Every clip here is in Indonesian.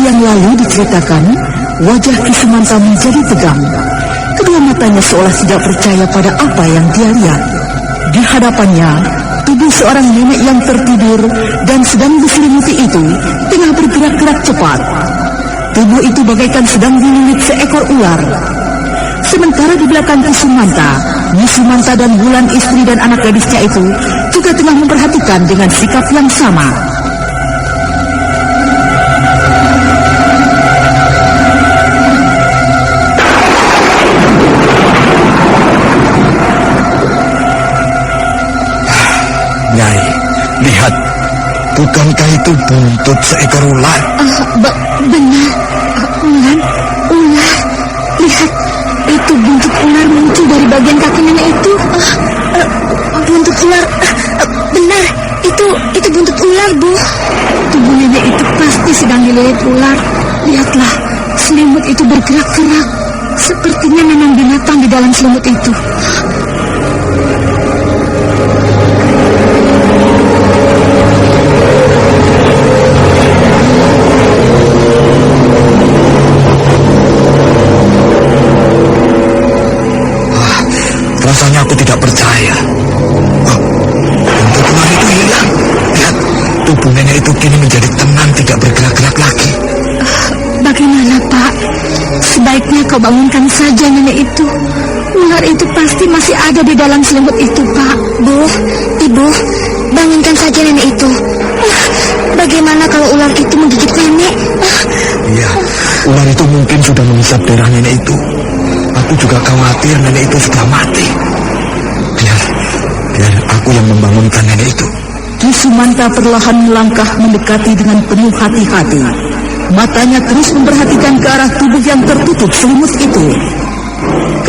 yang lalu diceritakan, wajah Ki Sumanta menjadi tegang. Kedua matanya seolah tidak percaya pada apa yang dia lihat. Di hadapannya, tubuh seorang nenek yang tertidur dan sedang diselimuti itu tengah bergerak-gerak cepat. Tubuh itu bagaikan sedang dililit seekor ular. Sementara di belakang Ki Sumanta, Nyi Sumanta dan Wulan istri dan anak gadisnya itu juga tengah memperhatikan dengan sikap yang sama. Nyai, lihat, bukankah itu buntut seekor ular? Benar, ular. Lihat, itu buntut ular muncul dari bagian kaki nenek itu. Buntut ular, benar, itu buntut ular, Bu. Tubuh nenek itu pasti sedang dililit ular. Lihatlah, selimut itu bergerak-gerak. Sepertinya memang binatang di dalam selimut itu. Rasanya aku tidak percaya. Buntut ular itu hilang. Lihat, tubuh nenek itu kini menjadi tenang, tidak bergerak-gerak lagi. Bagaimana, Pak? Sebaiknya kau bangunkan saja nenek itu. Ular itu pasti masih ada di dalam selimut itu, Pak. Bu, Ibu, bangunkan saja nenek itu. Bagaimana kalau ular itu menggigit nenek? Iya, ular itu mungkin sudah menghisap darah nenek itu. Aku juga khawatir nenek itu sudah mati. Biar aku yang membangunkan nenek itu. Ki Sumanta perlahan melangkah mendekati dengan penuh hati-hati. Matanya terus memperhatikan ke arah tubuh yang tertutup selimut itu.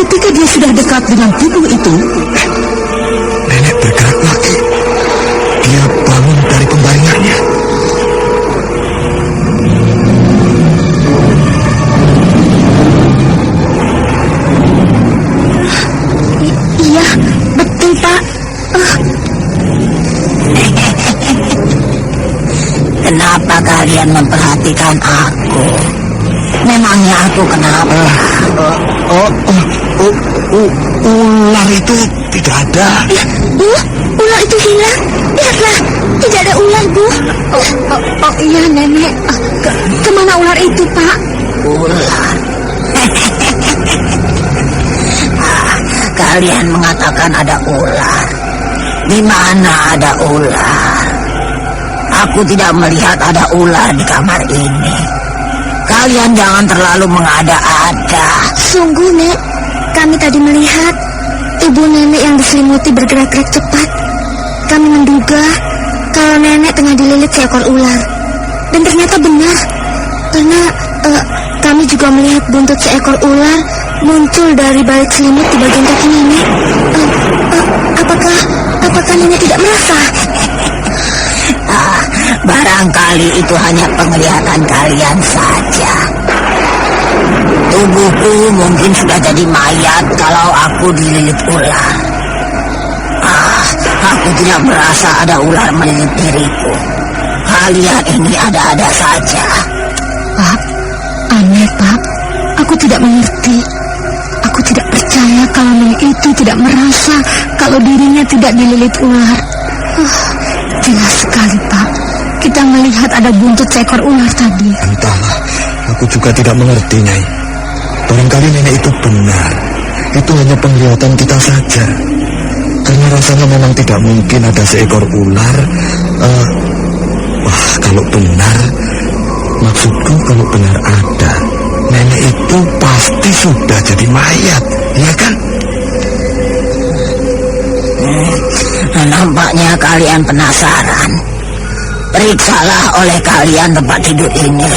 Ketika dia sudah dekat dengan tubuh itu, nenek bergerak lagi. Dia bangun dari pembaringannya. Iya, betul, Pak. Kenapa kalian memperhatikan aku? Memangnya aku kenapa? Ular itu tidak ada. Bu, ular itu hilang. Lihatlah, tidak ada ular, Bu. Iya, nenek. Kemana ular itu, Pak? Ular. Kalian mengatakan ada ular. Di mana ada ular? Aku tidak melihat ada ular di kamar ini. Kalian jangan terlalu mengada-ada. Sungguh, Nek. Kami tadi melihat ibu nenek yang diselimuti bergerak-gerak cepat. Kami menduga kalau nenek tengah dililit seekor ular. Dan ternyata benar. Karena kami juga melihat buntut seekor ular muncul dari balik selimut di bagian kaki nenek. Apakah nenek tidak merasa? Barangkali itu hanya penglihatan kalian saja. Tubuhku mungkin sudah jadi mayat kalau aku dililit ular. Aku tidak merasa ada ular melilit diriku. Kalian ini ada-ada saja. Pak, aneh, Pak. Aku tidak mengerti. Aku tidak percaya kalau nenek itu tidak merasa kalau dirinya tidak dililit ular. Jelas sekali, Pak. Kita melihat ada buntut seekor ular tadi. Entahlah, aku juga tidak mengerti, Nyai. Barangkali nenek itu benar. Itu hanya penglihatan kita saja. Karena rasanya memang tidak mungkin ada seekor ular. Kalau benar, maksudku kalau benar ada, nenek itu pasti sudah jadi mayat, ya kan? Nampaknya kalian penasaran. Periksalah oleh kalian tempat tidur ini.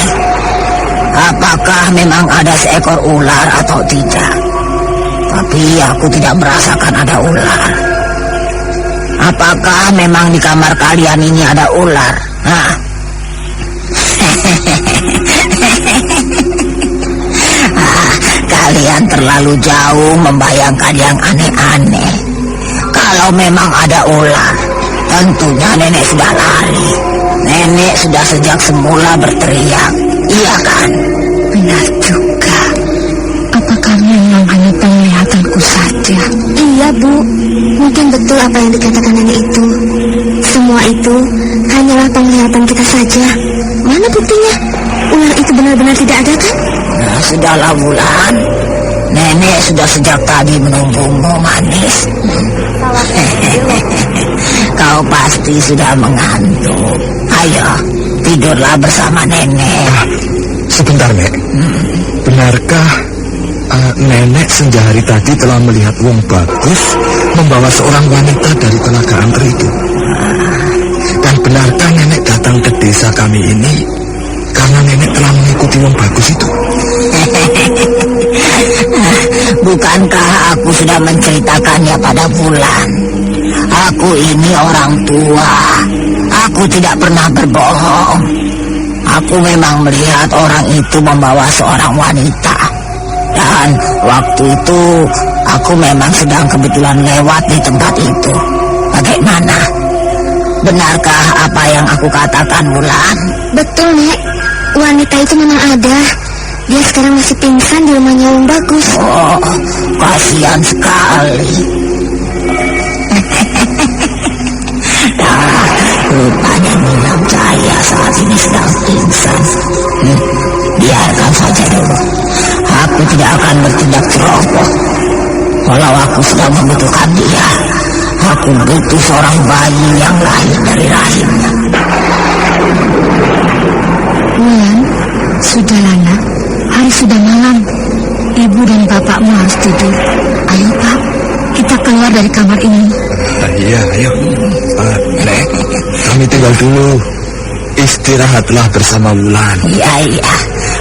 Apakah memang ada seekor ular atau tidak? Tapi aku tidak merasakan ada ular. Apakah memang di kamar kalian ini ada ular? Kalian terlalu jauh membayangkan yang aneh-aneh. Kalau memang ada ular, tentunya nenek sudah lari. Nenek sudah sejak semula berteriak, Iya kan? Benar juga. Apakah memang hanya penglihatanku saja? Iya, Bu. Mungkin betul apa yang dikatakan nenek itu. Semua itu hanyalah penglihatan kita saja. Mana buktinya? Ular itu benar-benar tidak ada kan? Nah, sudahlah Wulan. Nenek sudah sejak tadi menunggumu, Manis. Kau pasti sudah mengantuk. Ayo, tidurlah bersama nenek. Sebentar, Nek. Benarkah nenek senja hari tadi telah melihat Wong Bagus membawa seorang wanita dari Telaga Angker itu? Dan benarkah nenek datang ke desa kami ini karena nenek telah mengikuti Wong Bagus itu? Bukankah aku sudah menceritakannya pada Wulan? Aku ini orang tua. Aku tidak pernah berbohong. Aku memang melihat orang itu membawa seorang wanita. Dan waktu itu aku memang sedang kebetulan lewat di tempat itu. Bagaimana? Benarkah apa yang aku katakan, Wulan? Betul, Nek. Wanita itu memang ada. Dia sekarang masih pingsan di rumahnya Wong Bagus. Oh, kasihan sekali. Rupanya Nilam Cahaya saat ini sedang pingsan. Biarkan saja dulu. Aku tidak akan bertindak ceroboh. Kalau aku sedang membutuhkan dia, aku butuh seorang bayi yang lahir dari rahimnya. Wulan, sudahlah nak. Hari sudah malam. Ibu dan bapakmu harus tidur. Ayo Pak, kita keluar dari kamar ini. Iya, ayo. Nek, kami tinggal dulu. Istirahatlah bersama Wulan. Iya,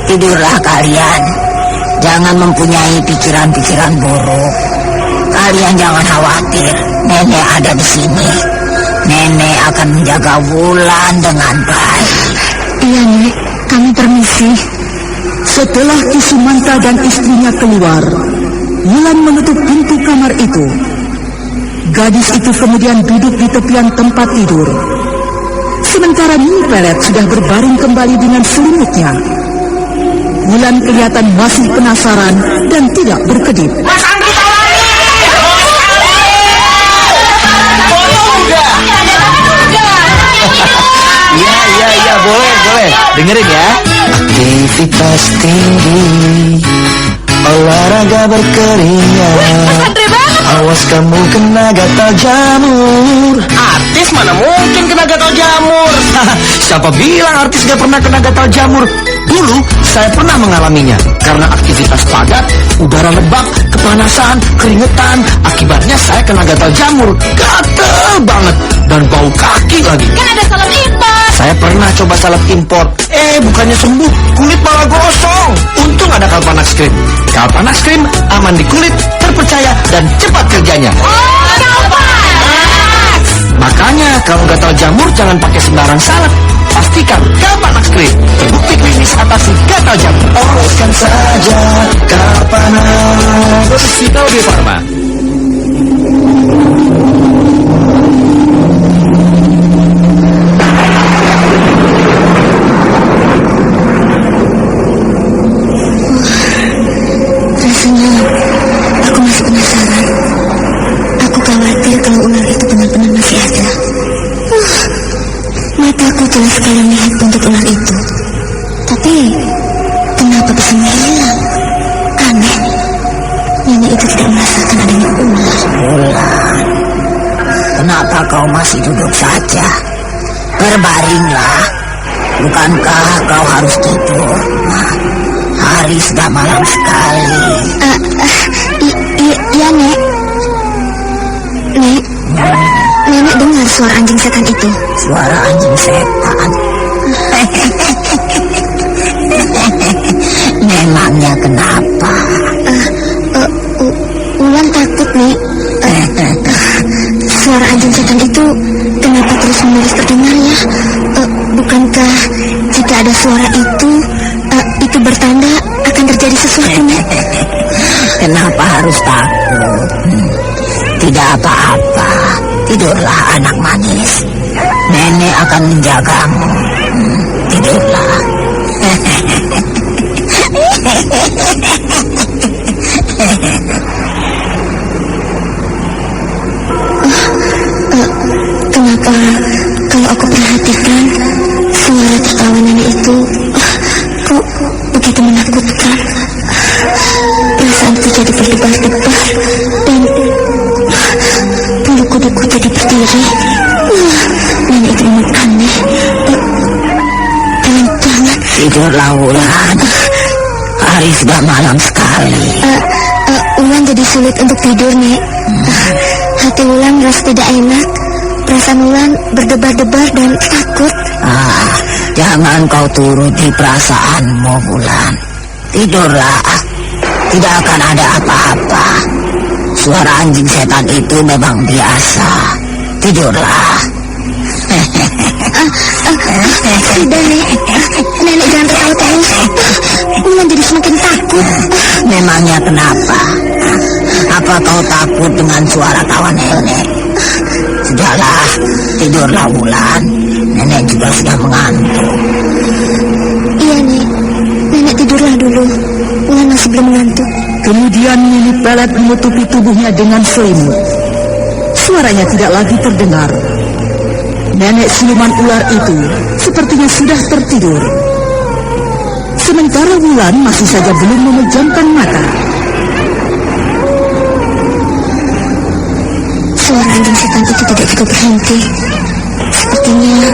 tidurlah kalian. Jangan mempunyai pikiran-pikiran buruk. Kalian jangan khawatir. Nenek ada di sini. Nenek akan menjaga Wulan dengan baik. Iya, Nek. Kami permisi. Setelah Ki Sumanta dan istrinya keluar, Wulan menutup pintu kamar itu. Gadis itu kemudian duduk di tepian tempat tidur. Sementara Nyi Pelet sudah berbaring kembali dengan selimutnya. Wulan kelihatan masih penasaran dan tidak berkedip. Mas Andri Iya, boleh. Dengerin ya. Aktivitas tinggi, olahraga berkeringat. Awas kamu kena gatal jamur. Artis mana mungkin kena gatal jamur? Siapa bilang artis gak pernah kena gatal jamur? Dulu saya pernah mengalaminya. Karena aktivitas padat, udara lembab, kepanasan, keringetan. Akibatnya saya kena gatal jamur. Gatel banget. Dan bau kaki lagi. Kan ada salep impor. Saya pernah coba salep impor. Bukannya sembuh, kulit malah gosong. Untung ada Kalpanax Cream. Kalpanax Cream aman di kulit, terpercaya dan cepat kerjanya. Makanya kalau gatal jamur jangan pakai sembarang salep. Pastikan Kalpanax Cream terbukti klinis atasi gatal jamur. Oleskan saja Kalpanax. Vita Bio Farma. Rasanya aku masih penasaran. Aku khawatir kalau ular itu benar-benar masih ada. Mataku jelas sekali melihat bentuk ular itu. Tapi kenapa bisa menghilang? Aneh. Nenek itu tidak merasakan adanya ular. Wulan, kenapa kau masih duduk saja? Berbaringlah. Bukankah kau harus tidur? Hari sudah malam sekali. Iya, Nek. Nek, Nenek dengar suara anjing setan itu. Suara anjing setan. Memangnya kenapa? Wulan takut, Nek. Suara anjing setan itu kenapa terus-menerus terdengar ya? Bukankah jika ada suara itu bertanda akan terjadi sesuatu, Nek? Kenapa harus takut? Tidak apa-apa. Tidurlah anak manis. Nenek akan menjagamu. Tidurlah. Kalau aku perhatikan, suara tertawa nenek itu kok begitu menakutkan. Perasaanku jadi berdebar-debar dan bulu kuduku jadi berdiri. Nenek itu memang aneh. Jangan-jangan. Tidurlah Wulan. Hari sudah malam sekali. Wulan jadi sulit untuk tidur, Nek. Hati Wulan merasa tidak enak. Perasaan Wulan berdebar-debar dan takut. Jangan kau turuti perasaanmu, Wulan. Tidurlah. Tidak akan ada apa-apa. Suara anjing setan itu memang biasa. Tidurlah. Sudah, Nek. Nenek jangan tertawa terus. Wulan jadi semakin takut. Memangnya kenapa? Apa kau takut dengan suara tawa nenek? Sudahlah, tidurlah Wulan. Nenek juga sudah mengantuk. Iya, Nek. Nenek tidurlah dulu. Wulan masih belum mengantuk. Kemudian Nini Pelet menutupi tubuhnya dengan selimut. Suaranya tidak lagi terdengar. Nenek siluman ular itu sepertinya sudah tertidur. Sementara Wulan masih saja belum memejamkan mata. Suara anjing setan itu tidak juga berhenti. Sepertinya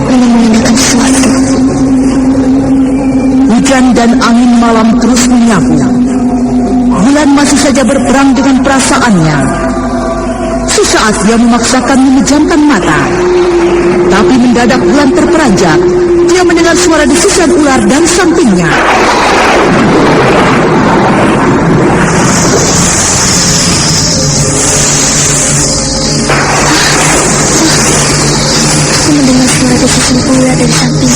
memang menandakan sesuatu. Hujan dan angin malam terus menyapu. Wulan masih saja berperang dengan perasaannya. Sesaat dia memaksakan memejamkan mata. Tapi mendadak Wulan terperanjat. Dia mendengar suara desisan ular dan sampingnya. Aku mendengar suara desisan ular dari samping.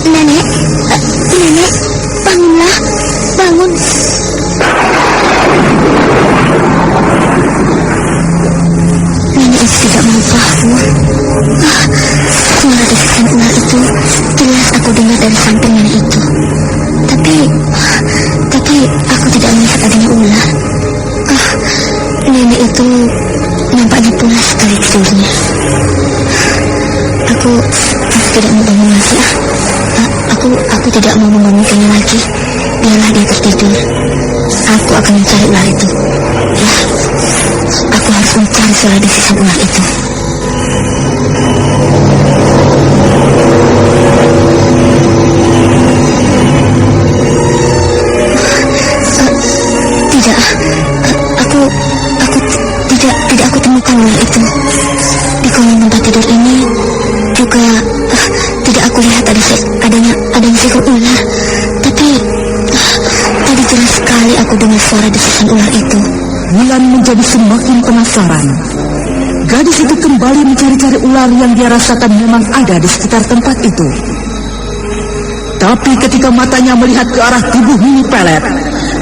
Nenek, Nenek, bangunlah, bangun. Nenek itu tidak mau bangun. Suara desisan ular itu jelas aku dengar dari samping nenek itu. Tapi aku tidak melihat adanya ular. Nenek itu nampaknya pulas sekali tidurnya. Aku tidak mau bangun lagi. Aku tidak mau membangunkannya lagi. Biarlah dia tertidur. Aku akan mencari ular itu. Ya, aku harus mencari suara desisan ular itu. Tidak, aku temukan ular itu. Di kolong tempat tidur ini juga tidak aku lihat adanya seekor ular. Tapi tadi jelas sekali aku dengar suara desisan ular itu. Wulan menjadi semakin penasaran. Gadis itu kembali mencari-cari ular yang dia rasakan memang ada di sekitar tempat itu. Tapi ketika matanya melihat ke arah tubuh Nini Pelet,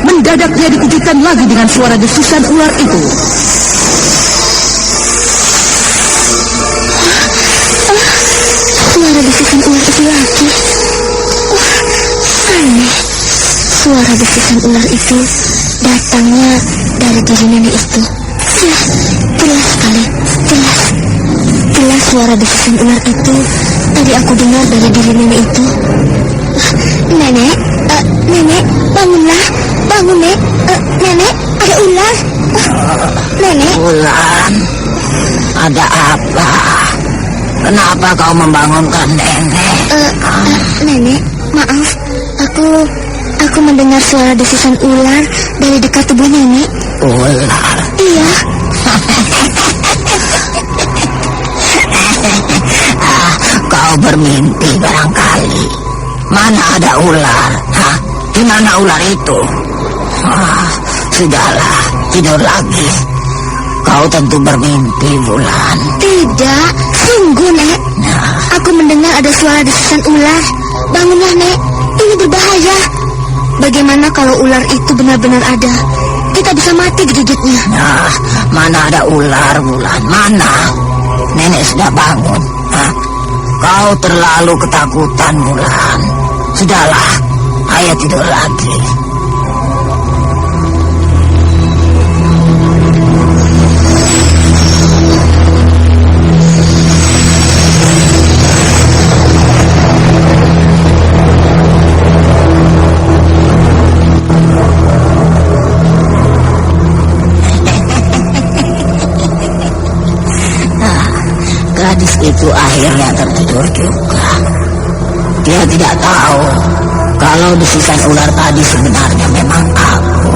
mendadak dia dikejutkan lagi dengan suara desisan ular itu. Suara desisan ular itu lagi. Aneh. Suara desisan ular itu datangnya dari diri nenek itu. Jelas sekali. Jelas suara desisan ular itu tadi aku dengar dari diri nenek itu. Nenek, Nenek, bangunlah. Bangun, Nek. Nenek, ada ular. Nenek. Wulan, ada apa? Kenapa kau membangunkan nenek? Nenek, maaf. Aku mendengar suara desisan ular dari dekat tubuh nenek. Ular? Iya. Kau bermimpi barangkali. Mana ada ular? Di mana ular itu? Sudahlah, tidur lagi. Kau tentu bermimpi, Wulan. Tidak, sungguh, Nek. Aku mendengar ada suara desisan ular. Bangunlah, Nek. Ini berbahaya. Bagaimana kalau ular itu benar-benar ada? Kita bisa mati digigitnya. Mana ada ular, Wulan? Mana? Nenek sudah bangun. Kau terlalu ketakutan, Wulan. Sudahlah, ayo tidur lagi. Dia tidak tahu kalau bisikan ular tadi sebenarnya memang aku.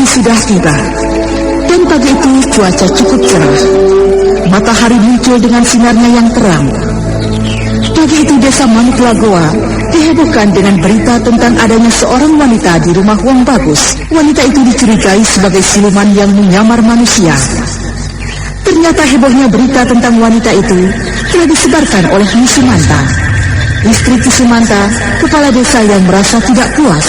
Sudah tiba, dan pagi itu cuaca cukup cerah. Matahari muncul dengan sinarnya yang terang. Pagi itu desa Manuk Lagoa dihebohkan dengan berita tentang adanya seorang wanita di rumah Wong Bagus. Wanita itu dicurigai sebagai siluman yang menyamar manusia. Ternyata hebohnya berita tentang wanita itu telah disebarkan oleh Nyi Sumanta, istri Ki Sumanta, kepala desa yang merasa tidak puas.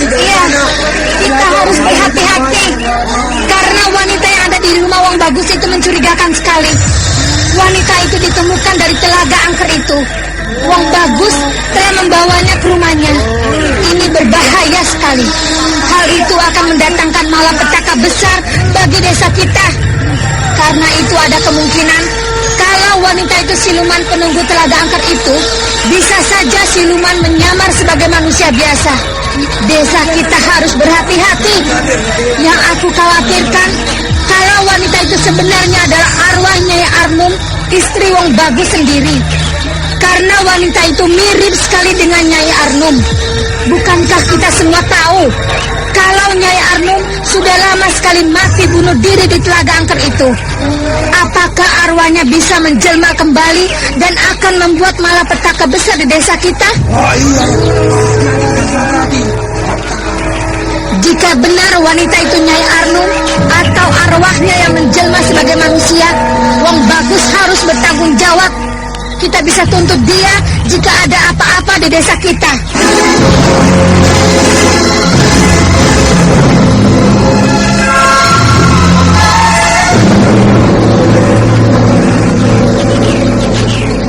Iya, kita harus berhati-hati karena wanita yang ada di rumah Wong Bagus itu mencurigakan sekali. Wanita itu ditemukan dari telaga angker itu. Wong Bagus telah membawanya ke rumahnya. Ini berbahaya sekali. Hal itu akan mendatangkan malapetaka besar bagi desa kita. Karena itu ada kemungkinan kalau wanita itu siluman penunggu telaga angker itu, bisa saja siluman menyamar sebagai manusia biasa. Desa kita harus berhati-hati. Yang aku khawatirkan, kalau wanita itu sebenarnya adalah arwah Nyai Arnum, istri Wong Bagus sendiri. Karena wanita itu mirip sekali dengan Nyai Arnum. Bukankah kita semua tahu kalau Nyai Arnum sudah lama sekali mati bunuh diri di telaga angker itu? Apakah arwahnya bisa menjelma kembali dan akan membuat malapetaka besar di desa kita? Jika benar wanita itu Nyai Arnum atau arwahnya yang menjelma sebagai manusia, Wong Bagus harus bertanggung jawab. Kita bisa tuntut dia jika ada apa-apa di desa kita.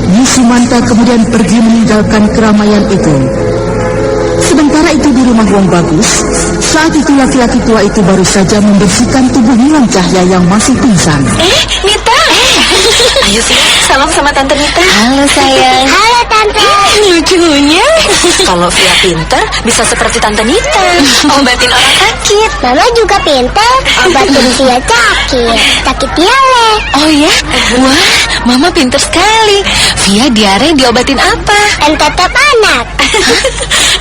Nyi Sumanta kemudian pergi meninggalkan keramaian itu. Sementara itu di rumah Wong Bagus, saat itu laki-laki tua itu baru saja membersihkan tubuh Nilam Cahya yang masih pingsan. Nita! Ayo sih, salam sama Tante Nita. Halo sayang. Halo Tante. Lucunya. Kalau Via pinter, bisa seperti Tante Nita. Obatin orang sakit. Mama juga pintar. Obatin Via sakit. Sakit diare. Oh ya? Wah, Mama pinter sekali. Via diare diobatin apa? Entetop anak.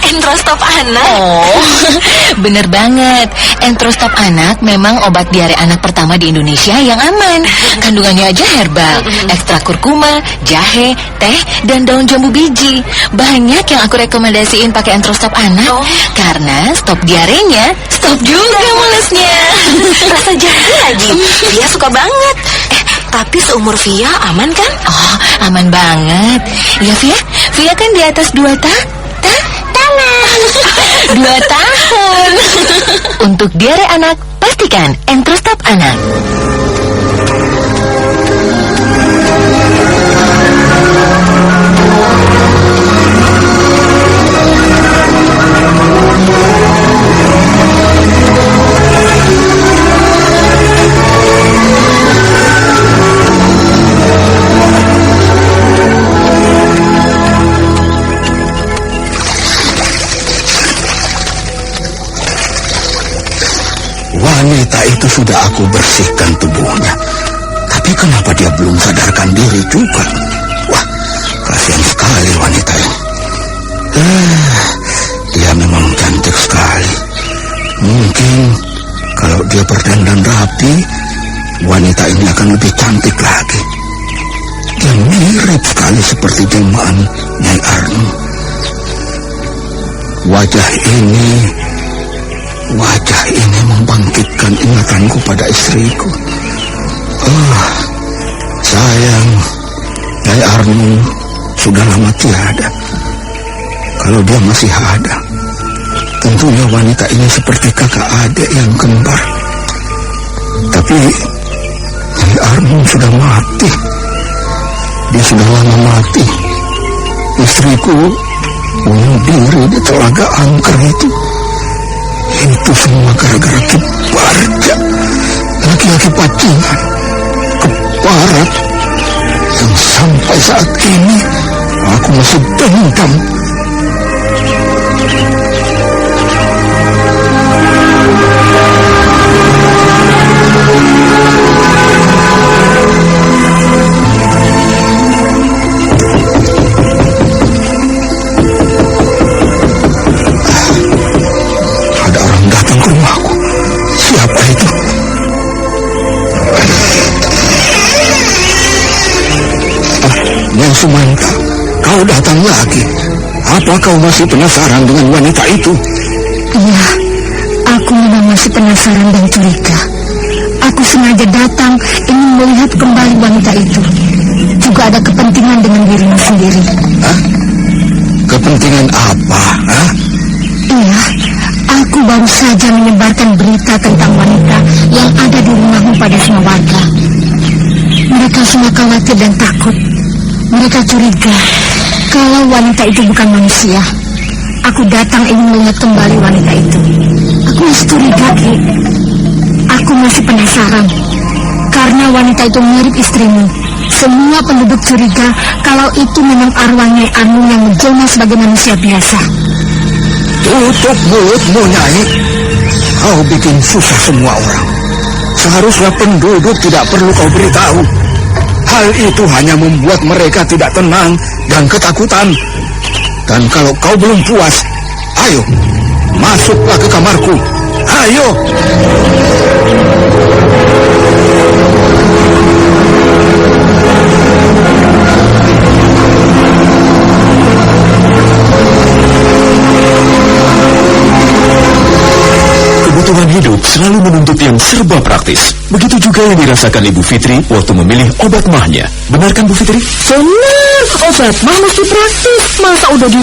Entrostop anak. Oh, bener banget. Entrostop anak memang obat diare anak pertama di Indonesia yang aman. Kandungannya aja herbal, ekstra kurkuma, jahe, teh, dan daun jambu biji. Banyak yang aku rekomendasiin pakai Entrostop anak. Karena stop diarenya, stop juga mulesnya. Rasa jahe lagi. Via suka banget. Tapi seumur Via aman kan? Oh, aman banget. Ya Via, Via kan di atas 2 tahun. 2 tahun. Untuk diare anak, pastikan Entrostop anak. Wanita itu sudah aku bersihkan tubuhnya. Tapi kenapa dia belum sadarkan diri juga? Wah, kasihan sekali wanita ini. Dia memang cantik sekali. Mungkin kalau dia berdandan rapi, wanita ini akan lebih cantik lagi. Dia mirip sekali seperti jelmaan Nyai Arnum. Wajah ini membangkitkan ingatanku pada istriku. Sayang, Nyai Arnum sudah lama tiada. Kalau dia masih ada, tentunya wanita ini seperti kakak adik yang kembar. Tapi Nyai Armun sudah mati. Dia sudah lama mati. Istriku bunuh diri di Telaga Angker itu. Itu semua gara-gara Ki Barja, laki-laki pacingan, keparat, yang sampai saat ini aku masih dendam. Ada orang datang ke rumahku. Siapa itu? Nyai Sumanta, kau datang lagi. Apa kau masih penasaran dengan wanita itu? Iya, aku memang masih penasaran dan curiga. Aku sengaja datang ingin melihat kembali wanita itu. Juga ada kepentingan dengan dirimu sendiri. Hah? Kepentingan apa? Hah? Iya, aku baru saja menyebarkan berita tentang wanita yang ada di rumahmu pada semua warga. Mereka semua khawatir dan takut. Mereka curiga kalau wanita itu bukan manusia. Aku datang ingin melihat kembali wanita itu. Aku masih curiga, Ki. Aku masih penasaran. Karena wanita itu mirip istrimu. Semua penduduk curiga kalau itu memang arwah Nyai Armun yang menjelma sebagai manusia biasa. Tutup mulutmu, Nyai. Kau bikin susah semua orang. Seharusnya penduduk tidak perlu kau beritahu. Hal itu hanya membuat mereka tidak tenang dan ketakutan. Dan kalau kau belum puas, ayo, masuklah ke kamarku. Ayo. Kebutuhan hidup selalu menuntut yang serba praktis. Begitu juga yang dirasakan Ibu Fitri waktu memilih obat mahnya. Benarkan Bu Fitri? Benar, obat mah mesti praktis. Masa udah di